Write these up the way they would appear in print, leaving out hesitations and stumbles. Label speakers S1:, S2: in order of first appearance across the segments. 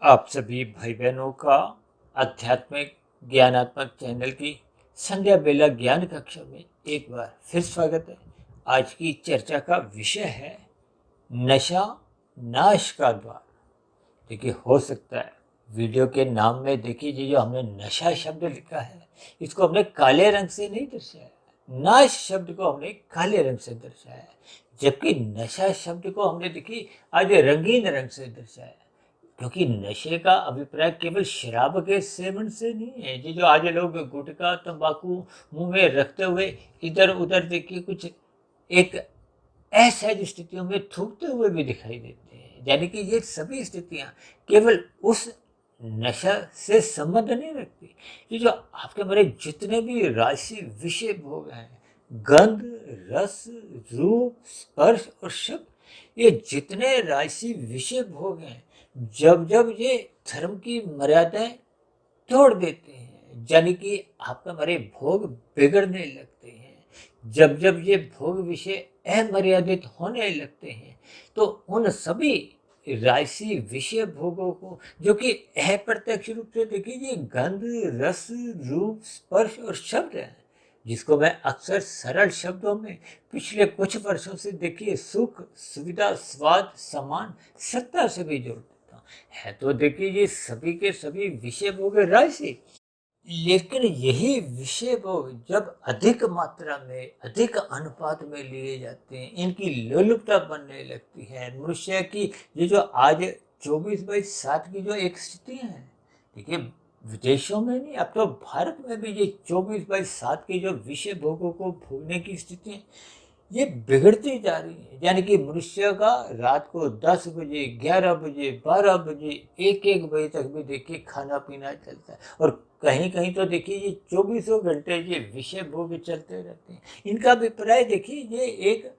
S1: आप सभी भाई बहनों का आध्यात्मिक ज्ञानात्मक चैनल की संध्या बेला ज्ञान कक्षा में एक बार फिर स्वागत है। आज की चर्चा का विषय है नशा नाश का द्वार। देखिए, हो सकता है वीडियो के नाम में देखिए जो हमने नशा शब्द लिखा है इसको हमने काले रंग से नहीं दर्शाया, नाश शब्द को हमने काले रंग से दर्शाया है, जबकि नशा शब्द को हमने देखिए आज रंगीन रंग से दर्शाया। क्योंकि नशे का अभिप्राय केवल शराब के सेवन से नहीं है। ये जो आज लोग गुटखा तंबाकू मुंह में रखते हुए इधर उधर देखिए कुछ एक असहज स्थितियों में थूकते हुए भी दिखाई देते हैं, यानी कि ये सभी स्थितियां केवल उस नशा से संबंध नहीं रखती। ये जो आपके हमारे जितने भी राशि विषय भोग हैं, गंध रस रूप स्पर्श और शब्द, ये जितने राशि विषय भोग हैं, जब जब ये धर्म की मर्यादाएं तोड़ देते हैं, यानी कि आपका हमारे भोग बिगड़ने लगते हैं, जब जब ये भोग विषय अमर्यादित होने लगते हैं, तो उन सभी राशि विषय भोगों को जो कि अप्रत्यक्ष रूप से देखिए ये गंध रस रूप स्पर्श और शब्द है, जिसको मैं अक्सर सरल शब्दों में पिछले कुछ वर्षों से देखिए सुख सुविधा स्वाद सम्मान सत्ता से भी जोड़ देता हूँ। है तो देखिए ये सभी के सभी विषय भोग राशि, लेकिन यही विषय भोग जब अधिक मात्रा में अधिक अनुपात में लिए जाते हैं, इनकी लोलुपता बनने लगती है। मनुष्य की ये जो आज 24/7 की जो एक स्थिति है, देखिए विदेशों में नहीं, अब तो भारत में भी ये 24/7 की जो विषय भोगों को भोगने की स्थिति है, ये बिगड़ती जा रही है। यानी कि मनुष्य का रात को 10 बजे 11 बजे 12 बजे 1-1 बजे तक भी देखिए खाना पीना चलता है, और कहीं कहीं तो देखिए ये 24 घंटे ये विषय भोग चलते रहते हैं। इनका अभिप्राय देखिए ये एक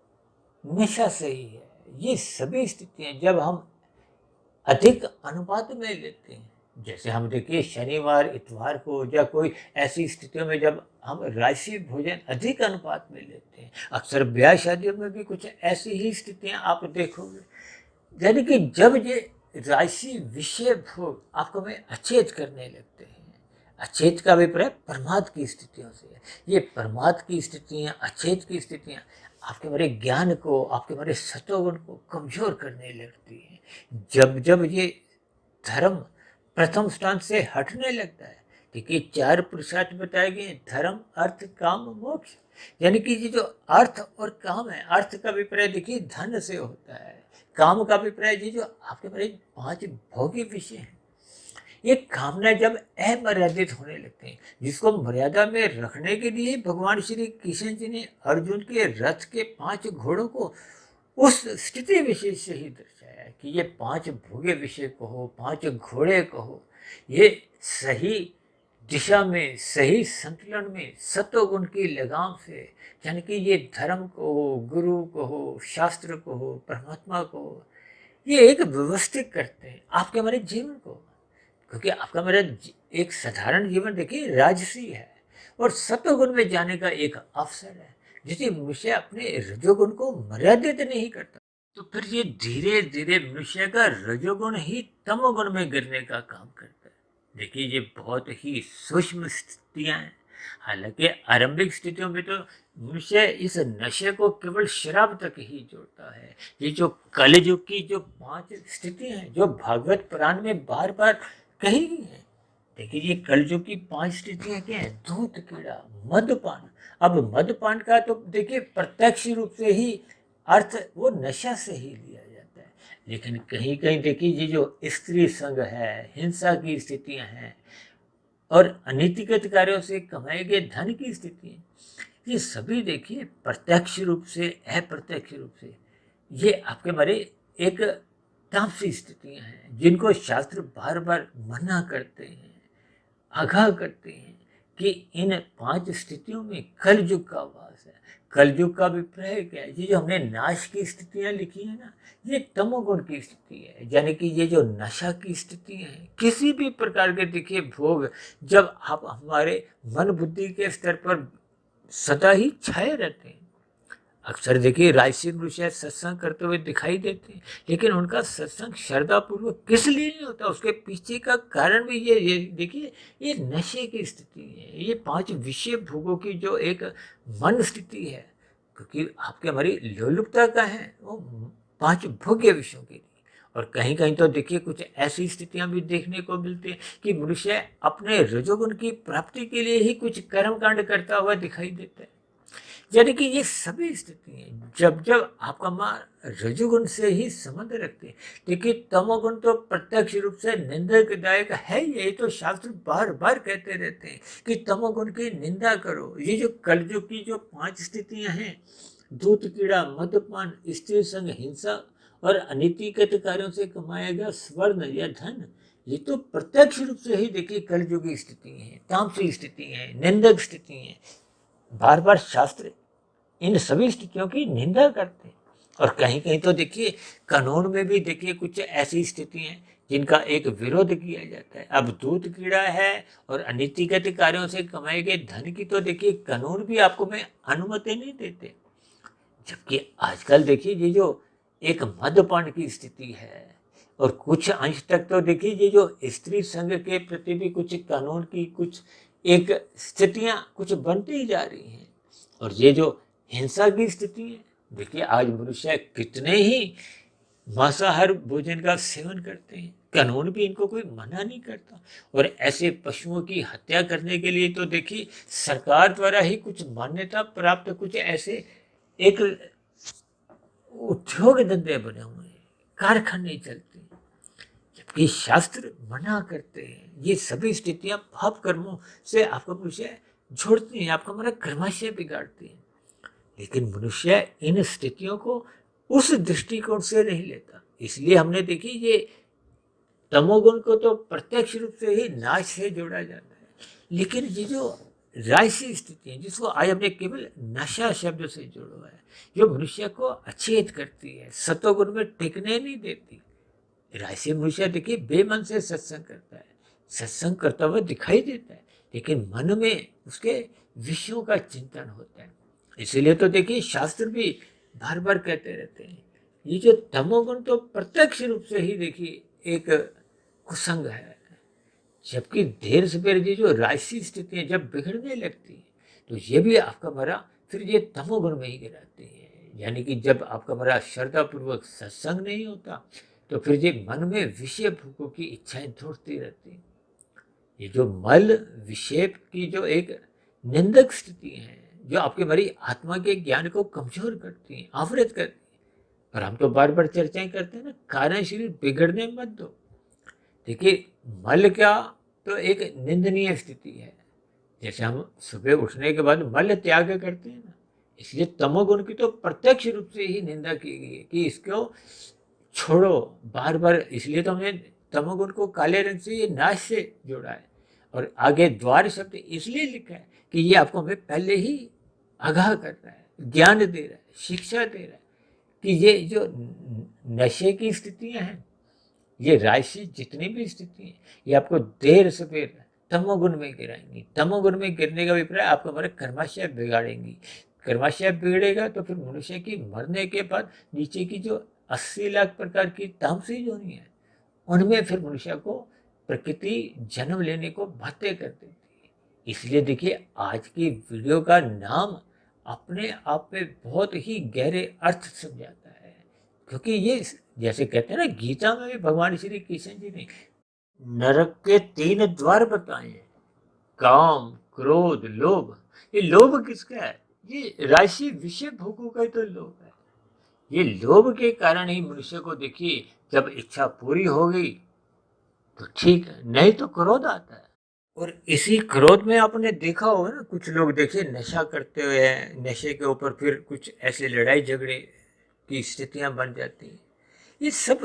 S1: नशा से ही है। ये सभी स्थितियां जब हम अधिक अनुपात में लेते हैं, जैसे हम देखिए शनिवार इतवार को या कोई ऐसी स्थितियों में जब हम राशि भोजन अधिक अनुपात में लेते हैं, अक्सर ब्याह शादियों में भी कुछ ऐसी ही स्थितियां आप देखोगे, यानी कि जब ये राशि विषय भोग आपको में अचेत करने लगते हैं। अचेत का अभिप्राय प्रमाद की स्थितियों से है। ये प्रमाद की स्थितियां अचेत की स्थितियां आपके हमारे ज्ञान को आपके हमारे सतोगुण को कमजोर करने लगती हैं। जब जब ये धर्म प्रथम स्थान से हटने लगता है, देखिए 4 पुरुषार्थ बताए गए, धर्म अर्थ काम मोक्ष, यानी कि ये जो अर्थ और काम है, अर्थ का अभिप्राय देखिए धन से होता है, काम का अभिप्राय ये जो आपके हमारे 5 भोगी विषय हैं, ये कामना जब अमर्यादित होने लगते हैं, जिसको मर्यादा में रखने के लिए भगवान श्री कृष्ण जी ने अर्जुन के रथ के 5 घोड़ों को उस स्थिति विशेष से ही दर्शाया कि ये 5 भोगे विषय कहो 5 घोड़े कहो, ये सही दिशा में सही संतुलन में सत्वगुण की लगाम से, यानी कि ये धर्म को हो गुरु को हो शास्त्र को हो परमात्मा को हो, ये एक व्यवस्थित करते हैं आपके हमारे जीवन को। क्योंकि आपका मेरा एक साधारण जीवन देखिए राजसी है, और सत्वगुण में जाने का एक अवसर है। यदि मनुष्य अपने रजोगुण को मर्यादित नहीं करता, तो फिर ये धीरे धीरे मनुष्य का रजोगुण ही तमोगुण में गिरने का काम करता है। देखिए ये बहुत ही सूक्ष्म स्थितियां हैं। हालांकि आरंभिक स्थितियों में तो मनुष्य इस नशे को केवल शराब तक ही जोड़ता है। ये जो कलयुग की जो 5 स्थितियां हैं, जो भागवत पुराण में बार बार कही गई है, देखिए ये कलयुग की 5 स्थितियां क्या है, दूध कीड़ा मदपान। अब मदपान का तो देखिए प्रत्यक्ष रूप से ही अर्थ वो नशा से ही लिया जाता है, लेकिन कहीं कहीं देखिए ये जो स्त्री संग है, हिंसा की स्थितियां हैं, और अनीतिगत कार्यों से कमाए गए धन की स्थिति, ये सभी देखिए प्रत्यक्ष रूप से अप्रत्यक्ष रूप से ये आपके हमारे एक तामसी स्थितियां हैं, जिनको शास्त्र बार बार मना करते हैं, आगाह करते हैं कि इन 5 स्थितियों में कलयुग का वास है। कलयुग का अभिप्राय क्या है, ये जो हमने नाश की स्थितियां लिखी है ना, ये तमोगुण की स्थिति है, यानी कि ये जो नशा की स्थिति है, किसी भी प्रकार के देखिए भोग जब आप हमारे मन बुद्धि के स्तर पर सदा ही छाए रहते हैं, अक्सर देखिए राजसी मनुष्य सत्संग करते हुए दिखाई देते हैं, लेकिन उनका सत्संग श्रद्धापूर्वक किस लिए नहीं होता, उसके पीछे का कारण भी ये देखिए, ये नशे की स्थिति है, ये 5 विषय भोगों की जो एक मन स्थिति है, क्योंकि आपके हमारी लोलुपता का है वो 5 भोग्य विषयों के लिए। और कहीं कहीं तो देखिए कुछ ऐसी स्थितियां भी देखने को मिलती है कि मनुष्य अपने रजोगुण की प्राप्ति के लिए ही कुछ कर्म कांड करता हुआ दिखाई देता है। यानी कि ये सभी स्थिति हैं जब जब आपका मां रजोगुण से ही संबंध रखते हैं। देखिए तमोगुण तो प्रत्यक्ष रूप से निंदकदायक है, ये तो शास्त्र बार बार कहते रहते हैं कि तमोगुण की निंदा करो। ये जो कलयुग की जो 5 स्थितियां हैं, दूध कीड़ा, मद्यपान, स्त्री संग, हिंसा और अनीतिगत कार्यों से कमाया गया स्वर्ण या धन, ये तो प्रत्यक्ष रूप से ही देखिए कलयुगी स्थिति है, तामसी स्थिति है, निंदक स्थिति है। बार बार शास्त्र इन सभी स्थितियों की निंदा करते हैं। और कहीं कहीं तो देखिए कानून में भी देखिए कुछ ऐसी स्थिति हैं जिनका एक विरोध किया जाता है। अब दूध कीड़ा है और अनीतिगत कार्यों से कमाए गए धन की तो देखिए कानून भी आपको में अनुमति नहीं देते। जबकि आजकल देखिए ये जो एक मद्यपान की स्थिति है, और कुछ अंश तक तो देखिए ये जो स्त्री संघ के प्रति भी कुछ कानून की कुछ एक स्थितियां कुछ बनती ही जा रही हैं। और ये जो हिंसा की स्थिति है, देखिए आज मनुष्य कितने ही मांसाहार भोजन का सेवन करते हैं, कानून भी इनको कोई मना नहीं करता। और ऐसे पशुओं की हत्या करने के लिए तो देखिए सरकार द्वारा ही कुछ मान्यता प्राप्त कुछ ऐसे एक उद्योग धंधे बने हुए हैं, कारखाने चलते हैं, जबकि शास्त्र मना करते हैं। ये सभी स्थितियां पाप कर्मों से आपका मनुष्य जोड़ती हैं, आपका हमारा कर्माशय बिगाड़ती हैं। लेकिन मनुष्य इन स्थितियों को उस दृष्टिकोण से नहीं लेता। इसलिए हमने देखी ये तमोगुण को तो प्रत्यक्ष रूप से ही नाश से जोड़ा जाता है, लेकिन ये जो राजसी स्थिति है जिसको आज हमने केवल नशा शब्द से जोड़ा है, जो मनुष्य को अचेत करती है, सतोगुण में टिकने नहीं देती। राजसी मनुष्य देखिए बेमन से सत्संग करता है, सत्संग करता हुआ दिखाई देता है, लेकिन मन में उसके विषयों का चिंतन होता है। इसीलिए तो देखिए शास्त्र भी बार बार कहते रहते हैं, ये जो तमोगुण तो प्रत्यक्ष रूप से ही देखिए एक कुसंग है। जबकि देर सवेर ये जो राजसी स्थितियां जब बिगड़ने लगती है, तो ये भी आपका मरा फिर ये तमोगुण में ही गिराती है। यानी कि जब आपका मरा श्रद्धापूर्वक सत्संग नहीं होता, तो फिर ये मन में विषय भोगों की इच्छाएं दौड़ती रहती हैं। ये जो मल विषेप की जो एक निंदक स्थिति है, जो आपके हमारी आत्मा के ज्ञान को कमजोर करती है, आवृत करती है। और हम तो बार बार चर्चाएं करते हैं ना, कारण शरीर बिगड़ने मत दो। देखिए मल क्या तो एक निंदनीय स्थिति है। जैसे हम सुबह उठने के बाद मल त्याग करते हैं ना, इसलिए तमोगुण की तो प्रत्यक्ष रूप से ही निंदा की गई है कि इसको छोड़ो बार बार। इसलिए तो हमने तमोगुण को काले रंग से ये नाश से जोड़ा है। और आगे द्वार शब्द इसलिए लिखा है कि ये आपको हमें पहले ही आगाह कर रहा है, ज्ञान दे रहा है, शिक्षा दे रहा है कि ये जो नशे की स्थितियां हैं, ये राशि जितनी भी स्थिति है, ये आपको देर सवेर तमोगुण में गिराएंगी। तमोगुण में गिरने का अभिप्राय आपको हमारे कर्माशय बिगाड़ेंगी। कर्माशय बिगड़ेगा तो फिर मनुष्य की मरने के बाद नीचे की जो 80 लाख प्रकार की तामसी योनि है, उनमें फिर मनुष्य को प्रकृति जन्म लेने को बाध्य कर देती है। इसलिए देखिए आज की वीडियो का नाम अपने आप में बहुत ही गहरे अर्थ समझाता है, क्योंकि ये जैसे कहते हैं ना, गीता में भी भगवान श्री कृष्ण जी ने नरक के 3 द्वार बताए हैं, काम, क्रोध, लोभ। ये लोभ किसका है? ये राशि विषय भोगों का ही तो लोभ है। ये लोभ के कारण ही मनुष्य को देखिए जब इच्छा पूरी हो गई तो ठीक है, नहीं तो क्रोध आता है। और इसी क्रोध में आपने देखा होगा ना, कुछ लोग देखिए नशा करते हुए हैं, नशे के ऊपर फिर कुछ ऐसे लड़ाई झगड़े की स्थितियां बन जाती हैं। ये सब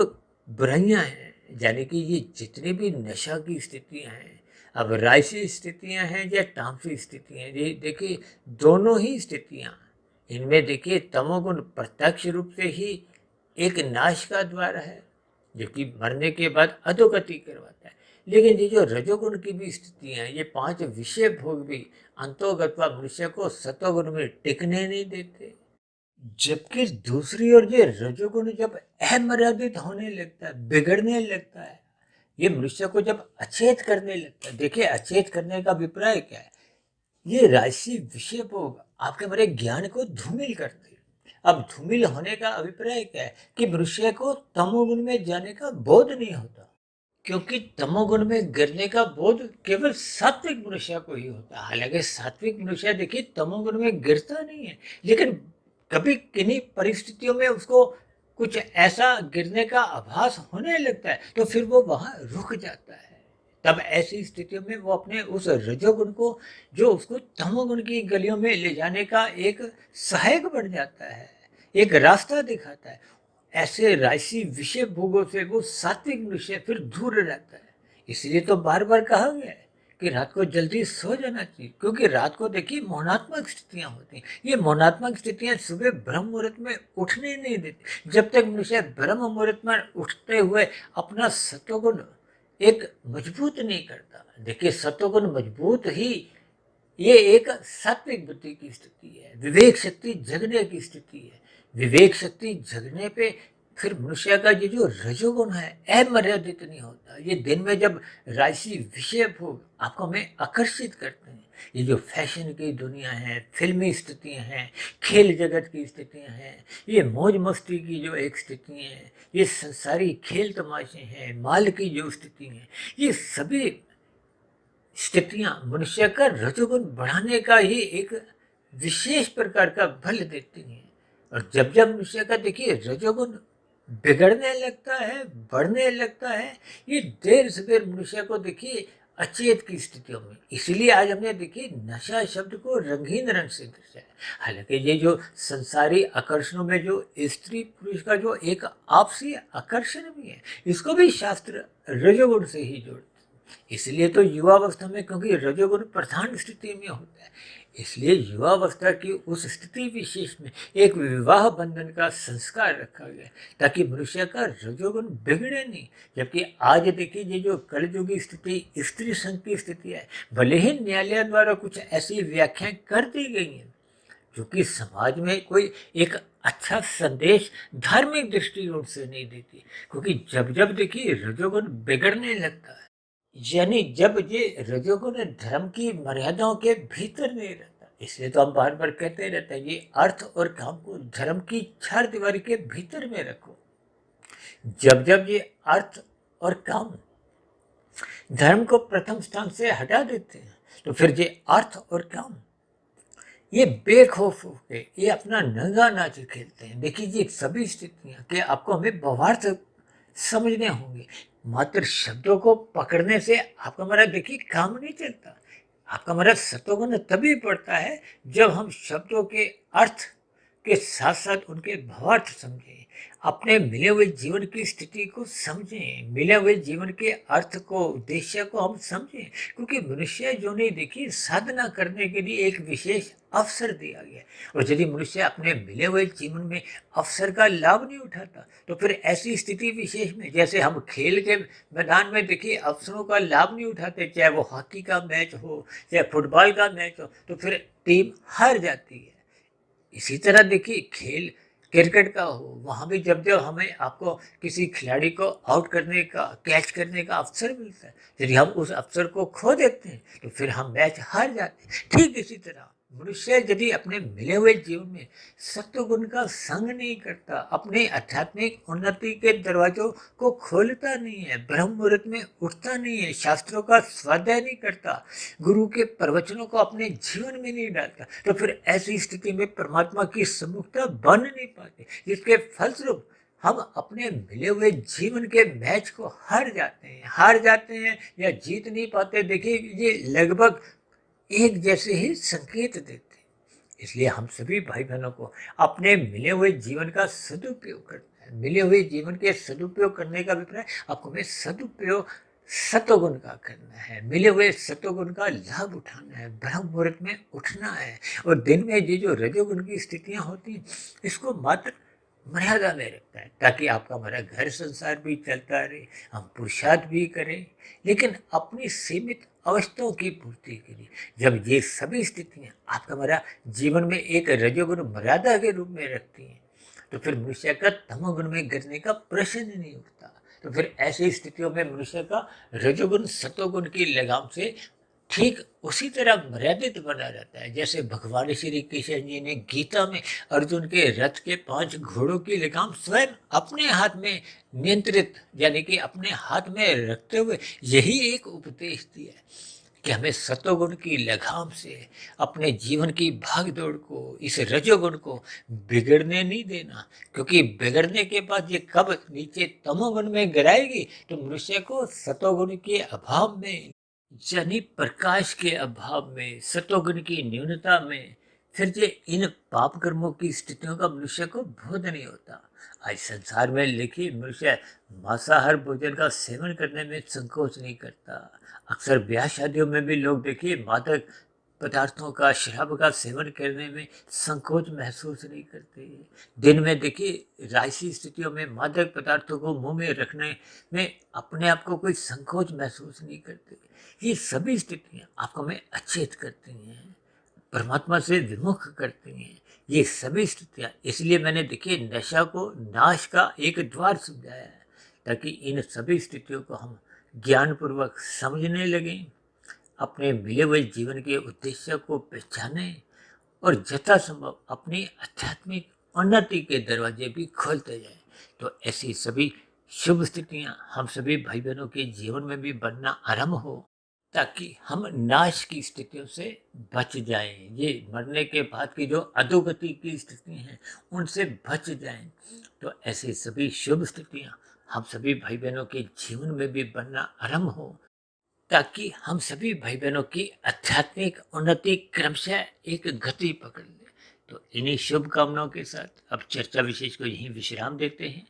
S1: बुराइयां हैं। यानी कि ये जितनी भी नशा की स्थितियां हैं, अब राजसी स्थितियां हैं या तामसी स्थितियां हैं, ये देखिए दोनों ही स्थितियां, इनमें देखिए तमोगुण प्रत्यक्ष रूप से ही एक नाश का द्वार है, जो कि मरने के बाद अधोगति करवाता है। लेकिन ये जो रजोगुण की भी स्थितियां हैं, ये 5 विषय भोग भी अंतोगत्वा मनुष्य को सतोगुण में टिकने नहीं देते। जबकि दूसरी ओर ये रजोगुण जब अमर्यादित होने लगता है, बिगड़ने लगता है, ये मनुष्य को जब अचेत करने लगता है। देखिए, अचेत करने का अभिप्राय क्या है? ये राशि विषय भोग आपके हमारे ज्ञान को धूमिल करते हैं। अब धूमिल होने का अभिप्राय क्या है? कि मनुष्य को तमोगुण में जाने का बोध नहीं होता, क्योंकि तमोगुण में गिरने का बोध केवल सात्विक मनुष्य को ही होता है। हालांकि सात्विक मनुष्य देखिए तमोगुण में गिरता नहीं है, लेकिन कभी किन्हीं परिस्थितियों में उसको कुछ ऐसा गिरने का आभास होने लगता है, तो फिर वो वहां रुक जाता है। तब ऐसी स्थितियों में वो अपने उस रजोगुण को, जो उसको तमोगुण की गलियों में ले जाने का एक सहायक बन जाता है, एक रास्ता दिखाता है। ऐसे राशि विषय भोगों से वो सात्विक मनुष्य फिर दूर रहता है। इसलिए तो बार बार कहा गया है कि रात को जल्दी सो जाना चाहिए, क्योंकि रात को देखिए मौनात्मक स्थितियां होती हैं। ये मौनात्मक स्थितियां सुबह ब्रह्म मुहूर्त में उठने नहीं देती। जब तक मनुष्य ब्रह्म मुहूर्त में उठते हुए अपना सत्वगुण एक मजबूत नहीं करता, देखिए सत्वगुण मजबूत ही ये एक सात्विक बुद्धि की स्थिति है, विवेक शक्ति जगने की स्थिति है। विवेक शक्ति जगने पे फिर मनुष्य का ये जो रजोगुण है अमर्यादित नहीं होता। ये दिन में जब राशि विषय भोग आपको हमें आकर्षित करते हैं, ये जो फैशन की दुनिया है, फिल्मी स्थितियां हैं, खेल जगत की स्थितियां हैं, ये मौज मस्ती की जो एक स्थिति है, ये संसारी खेल तमाशे हैं, माल की जो स्थिति है, ये सभी स्थितियां मनुष्य का रजोगुण बढ़ाने का ही एक विशेष प्रकार का बल देती हैं। और जब जब मनुष्य का देखिए रजोगुण बिगड़ने लगता है, बढ़ने लगता है, ये देर सवेर मनुष्य को देखिए अचेत की स्थितियों में। इसलिए आज हमने देखिए नशा शब्द को रंगीन रंग से दर्शाया। हालांकि ये जो संसारी आकर्षणों में जो स्त्री पुरुष का जो एक आपसी आकर्षण भी है, इसको भी शास्त्र रजोगुण से ही जोड़ते हैं। इसलिए तो युवावस्था में, क्योंकि रजोगुण प्रधान स्थिति में होता है, इसलिए युवावस्था की उस स्थिति विशेष में एक विवाह बंधन का संस्कार रखा गया, ताकि मनुष्य का रजोगुण बिगड़े नहीं। जबकि आज देखिए ये जो कलयुगी स्थिति स्त्री संघ की स्थिति है, भले ही न्यायालय द्वारा कुछ ऐसी व्याख्याएं कर दी गई हैं क्योंकि समाज में कोई एक अच्छा संदेश धार्मिक दृष्टिकोण से नहीं देती, क्योंकि जब जब देखिए रजोगुण बिगड़ने लगता है, यानी जब ये रजोगुण धर्म की मर्यादाओं के भीतर नहीं रहता। इसलिए तो हम बार बार कहते रहते हैं, ये अर्थ और काम को धर्म की चार दीवारी के भीतर में रखो। जब जब ये अर्थ और काम धर्म को प्रथम स्थान से हटा देते हैं, तो फिर ये अर्थ और काम ये बेखौफ होके ये अपना नंगा नाच खेलते हैं। देखिए ये सभी स्थितियां कि आपको हमें भावार्थ समझने होंगे। मात्र शब्दों को पकड़ने से आपका हमारा देखिए काम नहीं चलता। आपका हमारा सत्वगुण तभी पड़ता है जब हम शब्दों के अर्थ के साथ साथ उनके भावार्थ समझें, अपने मिले हुए जीवन की स्थिति को समझें, मिले हुए जीवन के अर्थ को, उद्देश्य को हम समझें। क्योंकि मनुष्य जो नहीं देखिए साधना करने के लिए एक विशेष अवसर दिया गया, और यदि मनुष्य अपने मिले हुए जीवन में अवसर का लाभ नहीं उठाता, तो फिर ऐसी स्थिति विशेष में, जैसे हम खेल के मैदान में देखिए अवसरों का लाभ नहीं उठाते, चाहे वो हॉकी का मैच हो, चाहे फुटबॉल का मैच हो, तो फिर टीम हार जाती है। इसी तरह देखिए खेल क्रिकेट का हो, वहाँ भी जब जब हमें आपको किसी खिलाड़ी को आउट करने का, कैच करने का अवसर मिलता है, यदि हम उस अवसर को खो देते हैं तो फिर हम मैच हार जाते हैं। ठीक इसी तरह मनुष्य यदि अपने मिले हुए जीवन में सत्वगुण का संग नहीं करता, अपने आध्यात्मिक उन्नति के दरवाजों को खोलता नहीं है, ब्रह्म मुहूर्त में उठता नहीं है, शास्त्रों का स्वाध्याय नहीं करता, गुरु के प्रवचनों को अपने जीवन में नहीं डालता, तो फिर ऐसी स्थिति में परमात्मा की सम्मुखता बन नहीं पाती, जिसके फलस्वरूप हम अपने मिले हुए जीवन के मैच को हार जाते हैं या जीत नहीं पाते। देखिए ये लगभग एक जैसे ही संकेत देते हैं। इसलिए हम सभी भाई बहनों को अपने मिले हुए जीवन का सदुपयोग करना है। मिले हुए जीवन के सदुपयोग करने का अभिप्राय आपको में सदुपयोग सत्वगुण का करना है, मिले हुए सत्वगुण का लाभ उठाना है, ब्रह्म मुहूर्त में उठना है। और दिन में ये जो रजोगुण की स्थितियां होती हैं, इसको मात्र मर्यादा में रखता है, ताकि आपका हमारा घर संसार भी चलता रहे, हम पुरुषार्थ भी करें, लेकिन अपनी सीमित अवस्थाओं की पूर्ति के लिए। जब ये सभी स्थितियाँ आपका हमारा जीवन में एक रजोगुण मर्यादा के रूप में रखती हैं, तो फिर मनुष्य का तमोगुण में गिरने का प्रश्न ही नहीं उठता। तो फिर ऐसी स्थितियों में मनुष्य का रजोगुण सतोगुण की लगाम से ठीक उसी तरह मर्यादित बना रहता है, जैसे भगवान श्री कृष्ण जी ने गीता में अर्जुन के रथ के 5 घोड़ों की लगाम स्वयं अपने हाथ में नियंत्रित, यानी कि अपने हाथ में रखते हुए यही एक उपदेश दिया है कि हमें सतोगुण की लगाम से अपने जीवन की भाग दौड़ को, इस रजोगुण को बिगड़ने नहीं देना, क्योंकि बिगड़ने के बाद ये कब नीचे तमोगुण में गिराएगी, तो मनुष्य को सतोगुण के अभाव में, यानी प्रकाश के अभाव में, सतोगुण की न्यूनता में, फिर ये इन पाप कर्मों की स्थितियों का मनुष्य को बोध नहीं होता। आज संसार में देखिए, मनुष्य मांसाहार भोजन का सेवन करने में संकोच नहीं करता। अक्सर ब्याह शादियों में भी लोग देखिए मादक पदार्थों का, शराब का सेवन करने में संकोच महसूस नहीं करते। दिन में देखिए राजसी स्थितियों में मादक पदार्थों को मुंह में रखने में अपने आप को कोई संकोच महसूस नहीं करते। ये सभी स्थितियाँ आपको हमें अचेत करती हैं, परमात्मा से विमुख करती हैं। ये सभी स्थितियाँ, इसलिए मैंने देखिए नशा को नाश का एक द्वार समझाया है, ताकि इन सभी स्थितियों को हम ज्ञानपूर्वक समझने लगें, अपने मिले हुए जीवन के उद्देश्य को पहचानें और यथासंभव अपनी आध्यात्मिक उन्नति के दरवाजे भी खोलते जाएं। तो ऐसी सभी शुभ स्थितियां हम सभी भाई बहनों के जीवन में भी बनना आरंभ हो, ताकि हम नाश की स्थितियों से बच जाएं। ये मरने के बाद की जो अधोगति की स्थिति हैं, उनसे बच जाएं। तो ऐसी सभी शुभ स्थितियां हम सभी भाई बहनों के जीवन में भी बनना आरंभ हो, ताकि हम सभी भाई बहनों की आध्यात्मिक उन्नति क्रमशः एक गति पकड़ ले। तो इन्हीं शुभकामनाओं के साथ अब चर्चा विशेष को यहीं विश्राम देते हैं।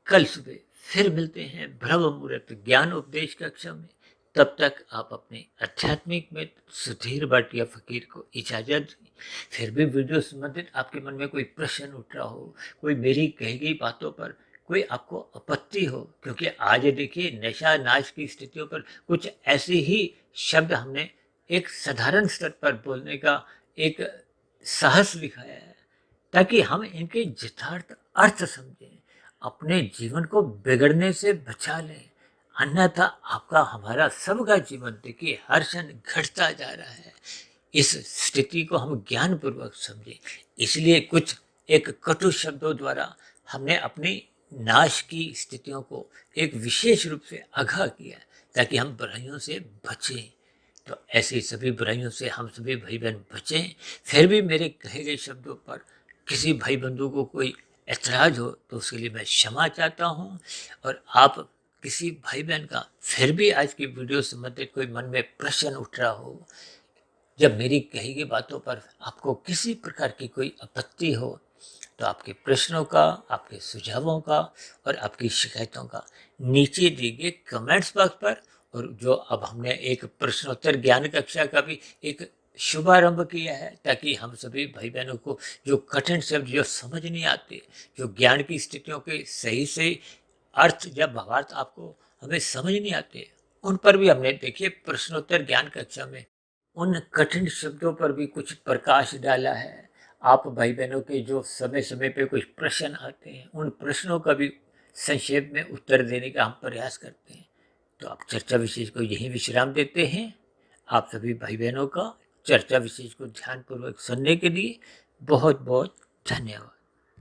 S1: कल सुबह फिर मिलते हैं ब्रह्म मुहूर्त ज्ञान उपदेश कक्षा में। तब तक आप अपने आध्यात्मिक मित्र सुधीर भाटिया फकीर को इजाजत दें। फिर भी वीडियो संबंधित आपके मन में कोई प्रश्न उठ रहा हो, कोई मेरी कही गई बातों पर कोई आपको आपत्ति हो, क्योंकि आज देखिए नशा नाश की स्थितियों पर कुछ ऐसे ही शब्द हमने एक साधारण स्तर पर बोलने का एक साहस दिखाया है, ताकि हम इनके यथार्थ अर्थ समझें, अपने जीवन को बिगड़ने से बचा लें। अन्यथा आपका हमारा सबका जीवन देखिए हर क्षण घटता जा रहा है। इस स्थिति को हम ज्ञानपूर्वक समझें, इसलिए कुछ एक कटु शब्दों द्वारा हमने अपनी नाश की स्थितियों को एक विशेष रूप से आगाह किया, ताकि हम बुराइयों से बचें। तो ऐसी सभी बुराइयों से हम सभी भाई बहन बचें। फिर भी मेरे कहे गए शब्दों पर किसी भाई बंधु को कोई ऐतराज हो तो उसके लिए मैं क्षमा चाहता हूँ। और आप किसी भाई बहन का फिर भी आज की वीडियो संबंधित कोई मन में प्रश्न उठ रहा हो, जब मेरी कही गई बातों पर आपको किसी प्रकार की कोई आपत्ति हो, तो आपके प्रश्नों का, आपके सुझावों का और आपकी शिकायतों का नीचे दिए गए कमेंट्स बॉक्स पर, और जो अब हमने एक प्रश्नोत्तर ज्ञान कक्षा का भी एक शुभारंभ किया है, ताकि हम सभी भाई बहनों को जो कठिन शब्द जो समझ नहीं आते, जो ज्ञान की स्थितियों के सही से अर्थ या भावार्थ आपको हमें समझ नहीं आते, उन पर भी हमने देखिए प्रश्नोत्तर ज्ञान कक्षा में उन कठिन शब्दों पर भी कुछ प्रकाश डाला है। आप भाई बहनों के जो समय समय पे कुछ प्रश्न आते हैं, उन प्रश्नों का भी संक्षेप में उत्तर देने का हम प्रयास करते हैं। तो आप चर्चा विशेष को यहीं विश्राम देते हैं। आप सभी भाई बहनों का चर्चा विशेष को ध्यानपूर्वक सुनने के लिए बहुत बहुत धन्यवाद।